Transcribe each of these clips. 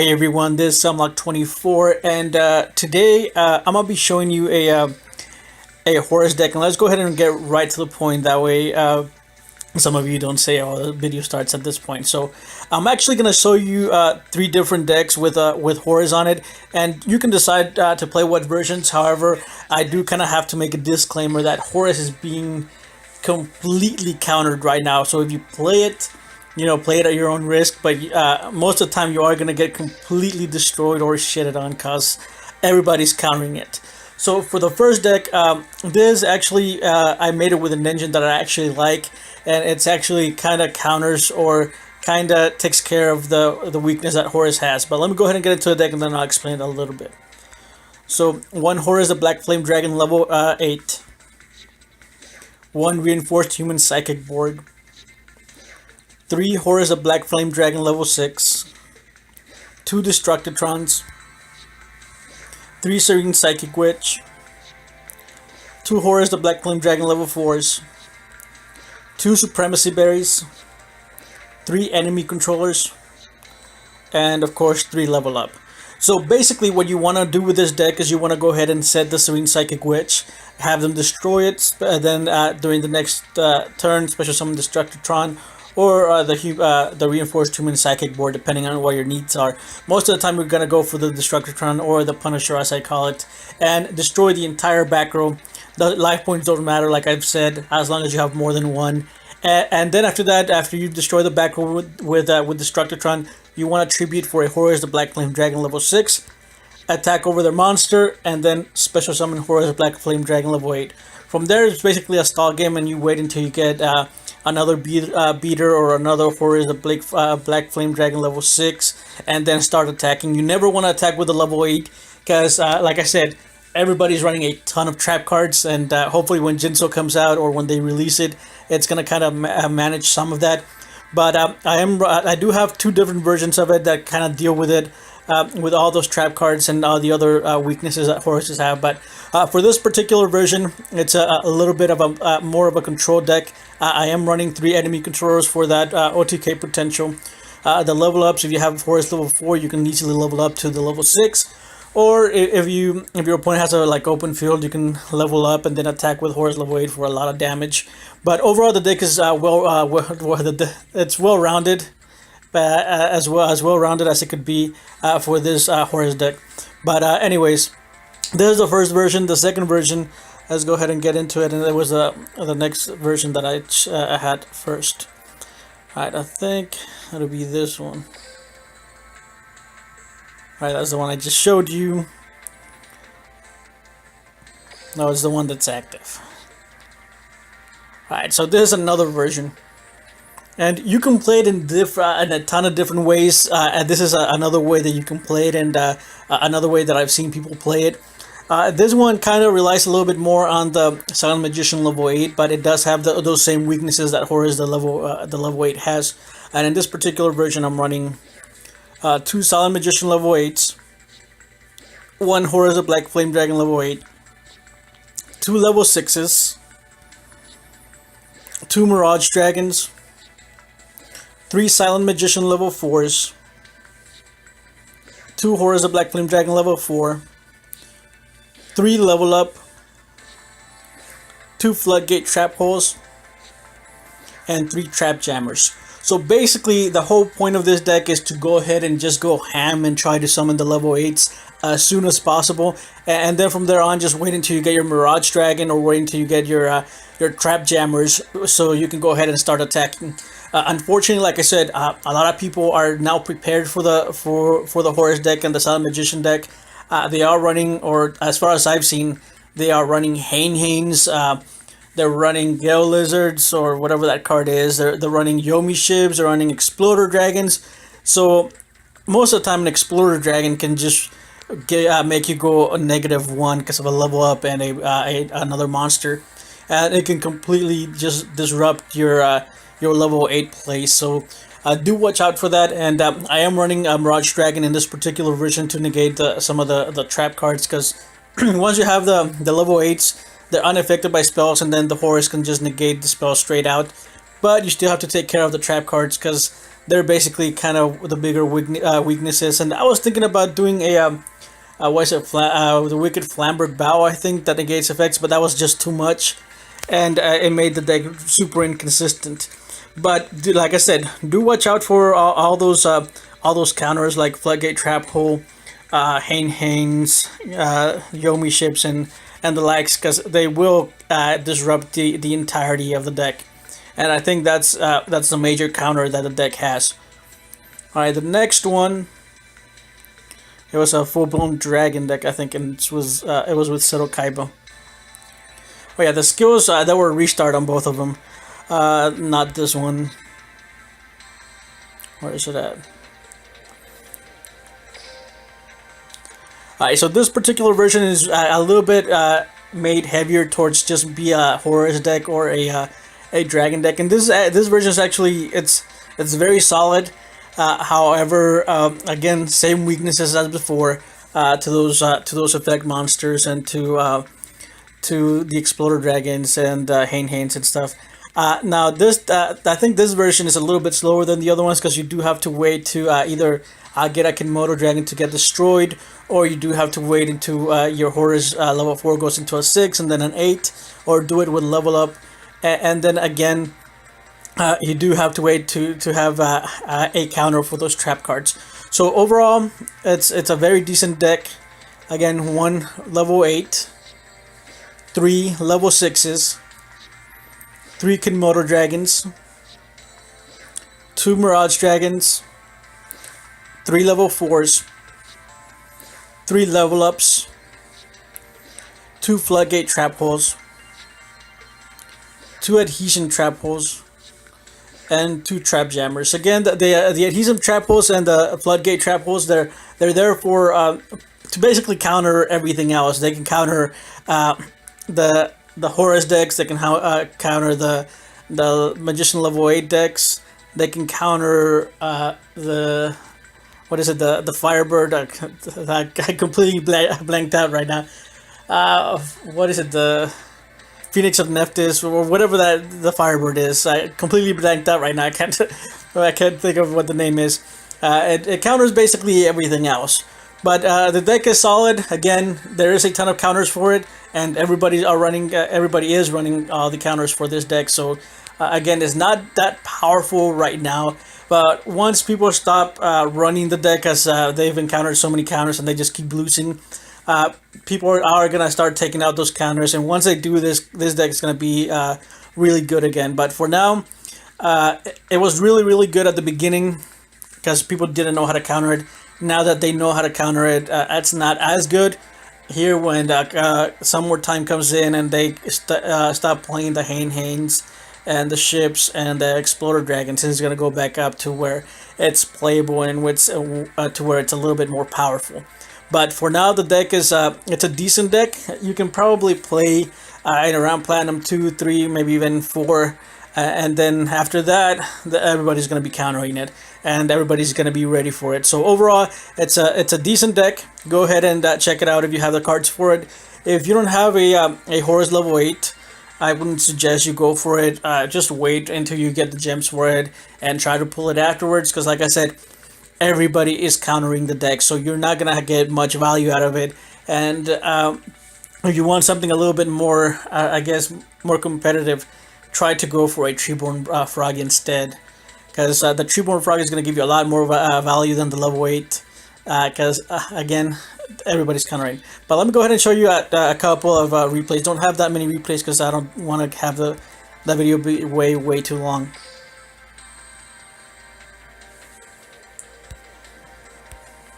Hey everyone, this is Sunlock24, and today I'm gonna be showing you a Horus deck, and let's go ahead and get right to the point. That way, some of you don't say, "Oh, the video starts at this point." So, I'm actually gonna show you three different decks with Horus on it, and you can decide to play what versions. However, I do kind of have to make a disclaimer that Horus is being completely countered right now. So if you play it, play it at your own risk, but most of the time you are going to get completely destroyed or shitted on because everybody's countering it. So for the first deck, this actually, I made it with an engine that I actually like, and it's actually kind of counters or kind of takes care of the weakness that Horus has. But let me go ahead and get into the deck and then I'll explain it a little bit. So one Horus the Black Flame Dragon level 8. One Reinforced Human Psychic board. 3 Horus the Black Flame Dragon level 6, 2 Destructitrons, 3 Serene Psychic Witch, 2 Horus the Black Flame Dragon level 4s, 2 Supremacy Berries, 3 Enemy Controllers, and of course 3 Level Up. So basically what you want to do with this deck is you want to go ahead and set the Serene Psychic Witch, have them destroy it, then during the next turn, special summon Destructitron, or the Reinforced Human Psychic board, depending on what your needs are. Most of the time, we're going to go for the Destructitron or the Punisher, as I call it, and destroy the entire back row. The life points don't matter, like I've said, as long as you have more than one. And then after that, after you destroy the back row with Destructitron, you want to tribute for a Horus the Black Flame Dragon level 6, attack over their monster, and then special summon Horus the Black Flame Dragon level 8. From there, it's basically a stall game, and you wait until you get another beater or another Horus the Black Flame Dragon level 6, and then start attacking. You never want to attack with a level 8, because like I said, everybody's running a ton of trap cards, and hopefully when Jinso comes out or when they release it, it's going to kind of manage some of that. But I do have 2 different versions of it that kind of deal with it, with all those trap cards and all the other weaknesses that Horuses have. But for this particular version, it's a little bit of a more of a control deck. I am running 3 enemy controllers for that OTK potential. The level ups, if you have Horus level 4, you can easily level up to the level 6. Or if your opponent has a open field, you can level up and then attack with Horus level 8 for a lot of damage. But overall, the deck is it's well rounded, as well rounded as it could be for this Horus deck. But anyways, this is the first version. The second version, let's go ahead and get into it. And it was the next version that I had first. Alright, I think it'll be this one. Alright, that's the one I just showed you. No, it's the one that's active. Alright, so this is another version. And you can play it in a ton of different ways. And this is another way that you can play it, and another way that I've seen people play it. This one kind of relies a little bit more on the Silent Magician level 8, but it does have those same weaknesses that Horus the level 8 has. And in this particular version, I'm running 2 Silent Magician level 8s, 1 Horus the Black Flame Dragon level 8, 2 level 6s, 2 Mirage Dragons, 3 Silent Magician level 4s, 2 Horus the Black Flame Dragon level 4, 3 level up, 2 Floodgate Trap Holes, and 3 Trap Jammers. So basically, the whole point of this deck is to go ahead and just go ham and try to summon the level 8s as soon as possible. And then from there on, just wait until you get your Mirage Dragon, or wait until you get your Trap Jammers, so you can go ahead and start attacking. Unfortunately, like I said, a lot of people are now prepared for the Horus deck and the Silent Magician deck. They are running, or as far as I've seen, they are running Hanes. They're running Gale Lizards, or whatever that card is. They're running Yomi Shibs. They're running Exploder Dragons. So most of the time, an Exploder Dragon can just make you go a -1 because of a level up and another monster, and it can completely just disrupt your level 8 play. So do watch out for that. And I am running Mirage Dragon in this particular version to negate some of the trap cards, because once you have the level 8s, they're unaffected by spells, and then the Horus can just negate the spell straight out. But you still have to take care of the trap cards, because they're basically kind of the bigger weaknesses. And I was thinking about doing a what is it, the Wicked Flamberg Bow, I think, that negates effects, but that was just too much, and it made the deck super inconsistent. But like I said, do watch out for all those counters like Floodgate Trap Hole, Hanes, Yomi ships, and the likes, because they will disrupt the entirety of the deck. And I think that's the major counter that the deck has. All right, the next one. It was a full-blown dragon deck, I think, and it was with Seto Kaiba. Oh yeah, the skills that were restart on both of them. Not this one. Where is it at? Alright, so this particular version is a little bit made heavier towards just be a Horus deck or a dragon deck, and this version is actually it's very solid. However, again, same weaknesses as before to those effect monsters and to the Exploder Dragons and Hanes and stuff. Now this I think this version is a little bit slower than the other ones, because you do have to wait to either get a Kinmodo Dragon to get destroyed, or you do have to wait until your Horus level 4 goes into a 6 and then an 8, or do it with level up, and then again you do have to wait to have a counter for those trap cards. So overall, it's a very decent deck. Again, 1 level 8, 3 level 6s, 3 Kinmodo Dragons, 2 Mirage Dragons, 3 level 4s, 3 level ups, 2 Floodgate Trap Holes, 2 Adhesion Trap Holes, and 2 Trap Jammers. Again, the Adhesive Trap Holes and the Floodgate Trap Holes, they're there for to basically counter everything else. They can counter the Horus decks. They can counter the Magician level 8 decks. They can counter the the Firebird. I completely blanked out right now. What is it, the Phoenix of Nephthys, or whatever the Firebird is. I completely blanked out right now. I can't think of what the name is. It counters basically everything else. But the deck is solid. Again, there is a ton of counters for it, and everybody is running all the counters for this deck. So again, it's not that powerful right now. But once people stop running the deck, as they've encountered so many counters and they just keep losing, people are gonna start taking out those counters, and once they do this deck is gonna be really good again. But for now, it was really good at the beginning because people didn't know how to counter it. Now that they know how to counter it, it's not as good. Here, when some more time comes in and they stop playing the Hanes and the ships and the Exploder Dragons, it's gonna go back up to where it's playable and to where it's a little bit more powerful. But for now, the deck is it's a decent deck. You can probably play in around Platinum 2, 3, maybe even 4. And then after that, everybody's going to be countering it. And everybody's going to be ready for it. So overall, it's a decent deck. Go ahead and check it out if you have the cards for it. If you don't have a Horus level 8, I wouldn't suggest you go for it. Just wait until you get the gems for it and try to pull it afterwards. Because like I said, everybody is countering the deck, so you're not gonna get much value out of it. And if you want something a little bit more, I guess, more competitive, try to go for a Treeborn Frog instead, because the Treeborn Frog is gonna give you a lot more value than the level 8. Because again, everybody's countering. But let me go ahead and show you a couple of replays. Don't have that many replays because I don't want to have the video be way too long.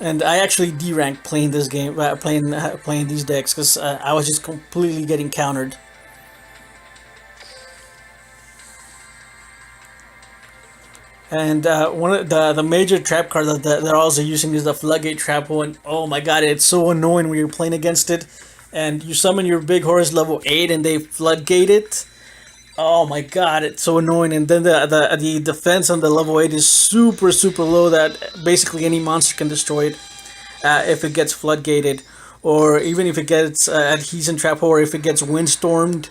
And I actually D-ranked playing this game, playing these decks, because I was just completely getting countered. And one of the major trap card that they're also using is the Floodgate Trap Hole, and oh my god, it's so annoying when you're playing against it, and you summon your big Horus level 8 and they Floodgate it. Oh my god, it's so annoying. And then the defense on the level 8 is super low, that basically any monster can destroy it if it gets floodgated, or even if it gets Adhesion Trap Hole, or if it gets windstormed.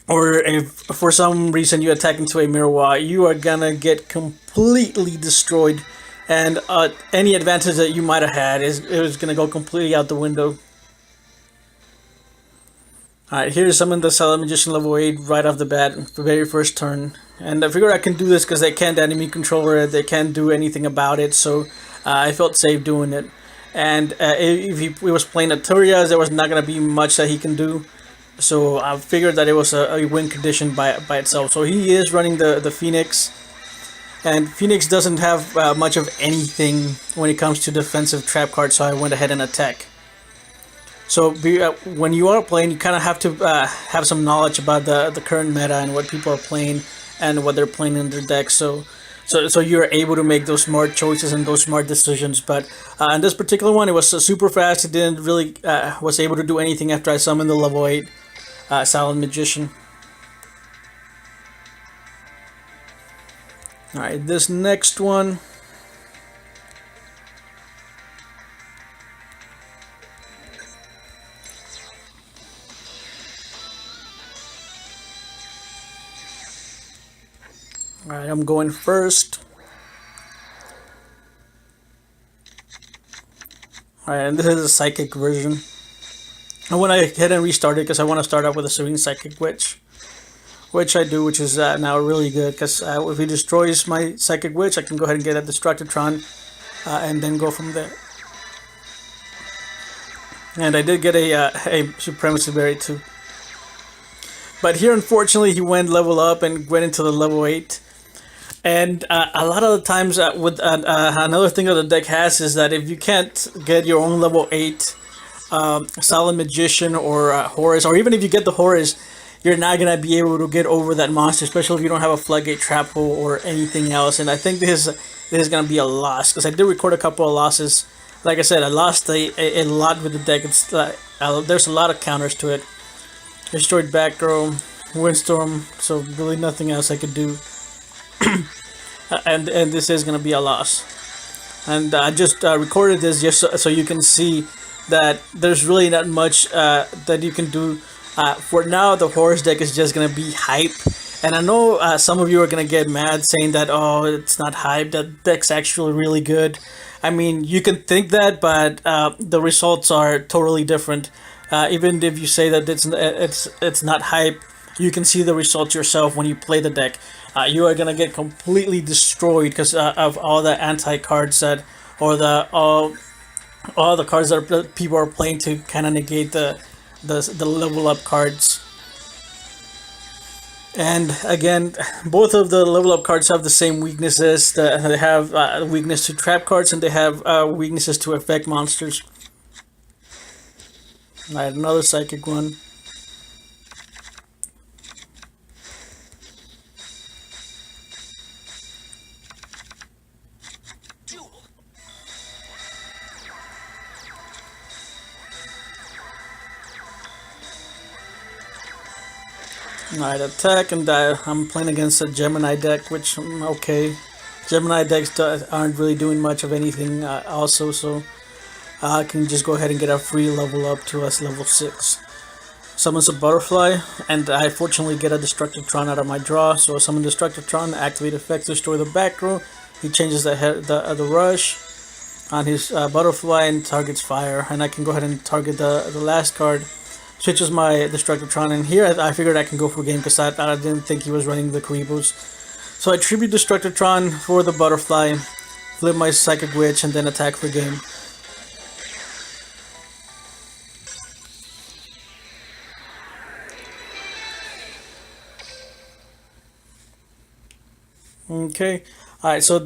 or if for some reason you attack into a mirror wall, you are gonna get completely destroyed, and any advantage that you might have had is gonna go completely out the window. Alright, here's summon the Silent Magician level 8 right off the bat, the very first turn. And I figured I can do this because they can't enemy controller it, they can't do anything about it, so I felt safe doing it. And if he was playing Arturias, there was not going to be much that he can do. So I figured that it was a win condition by itself. So he is running the Phoenix. And Phoenix doesn't have much of anything when it comes to defensive trap cards, so I went ahead and attacked. So when you are playing, you kind of have to have some knowledge about the current meta and what people are playing and what they're playing in their deck. So you're able to make those smart choices and those smart decisions. But in this particular one, it was super fast. It didn't really was able to do anything after I summoned the level 8 Silent Magician. All right, this next one. Alright, I'm going first. Alright, and this is a psychic version. I went ahead and restarted because I want to start out with a Serene Psychic Witch. Which I do, which is now really good because if he destroys my Psychic Witch, I can go ahead and get a Destructotron and then go from there. And I did get a Supremacy Berry too. But here, unfortunately, he went level up and went into the level 8. And a lot of the times, with another thing that the deck has is that if you can't get your own level 8 Silent Magician or Horus, or even if you get the Horus, you're not going to be able to get over that monster, especially if you don't have a Floodgate Trap Hole or anything else. And I think this is going to be a loss, because I did record a couple of losses. Like I said, I lost a lot with the deck. It's there's a lot of counters to it. Destroyed Batgirl, Windstorm, so really nothing else I could do. and this is going to be a loss. And I just recorded this just so you can see that there's really not much that you can do. For now, the Horus deck is just going to be hype. And I know some of you are going to get mad saying that, oh, it's not hype, that deck's actually really good. I mean, you can think that, but the results are totally different. Even if you say that it's not hype, you can see the results yourself when you play the deck. You are gonna get completely destroyed because of all the anti cards that, or all the cards that people are playing to kind of negate the level up cards. And again, both of the level up cards have the same weaknesses. They have weakness to trap cards and they have weaknesses to effect monsters. Alright, another psychic one. Alright, attack and die. I'm playing against a Gemini deck, which, okay. Gemini decks aren't really doing much of anything also, so I can just go ahead and get a free level up to us level 6. Summons a Butterfly, and I fortunately get a Destructotron out of my draw, so summon Destructotron, activate effects, destroy the back row. He changes the rush on his Butterfly and targets fire, and I can go ahead and target the last card. Switches my Destructotron, and here I figured I can go for game because I didn't think he was running the Karibos. So I tribute Destructotron for the Butterfly, flip my Psychic Witch, and then attack for game. Okay, alright, so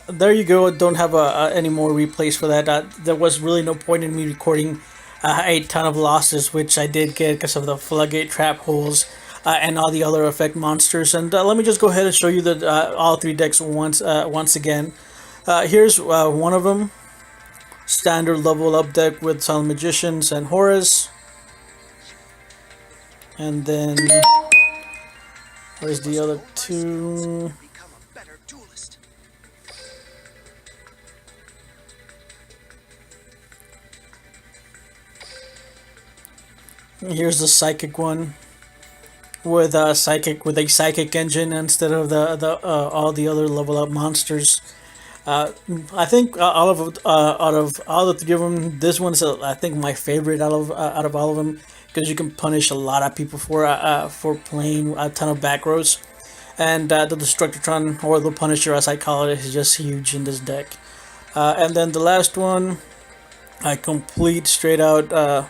there you go. Don't have any more replays for that. There was really no point in me recording a ton of losses, which I did get because of the Floodgate Trap Holes and all the other effect monsters. And let me just go ahead and show you all three decks once again. Here's one of them. Standard level up deck with Silent Magicians and Horus. And then where's the other two? Here's the Psychic one with a psychic engine instead of the all the other level up monsters. I think out of all the three of them, this one's I think my favorite out of all of them, because you can punish a lot of people for playing a ton of back rows, and the Destructotron, or the Punisher as I call it, is just huge in this deck. And then the last one, I complete straight out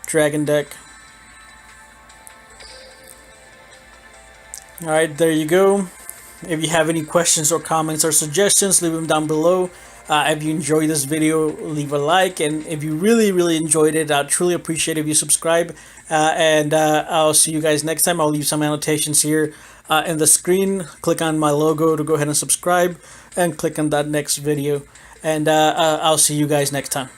Dragon deck. Alright, there you go. If you have any questions or comments or suggestions, leave them down below. If you enjoyed this video, leave a like, and if you really enjoyed it, I'd truly appreciate if you subscribe. And I'll see you guys next time. I'll leave some annotations here in the screen. Click on my logo to go ahead and subscribe, and click on that next video. And I'll see you guys next time.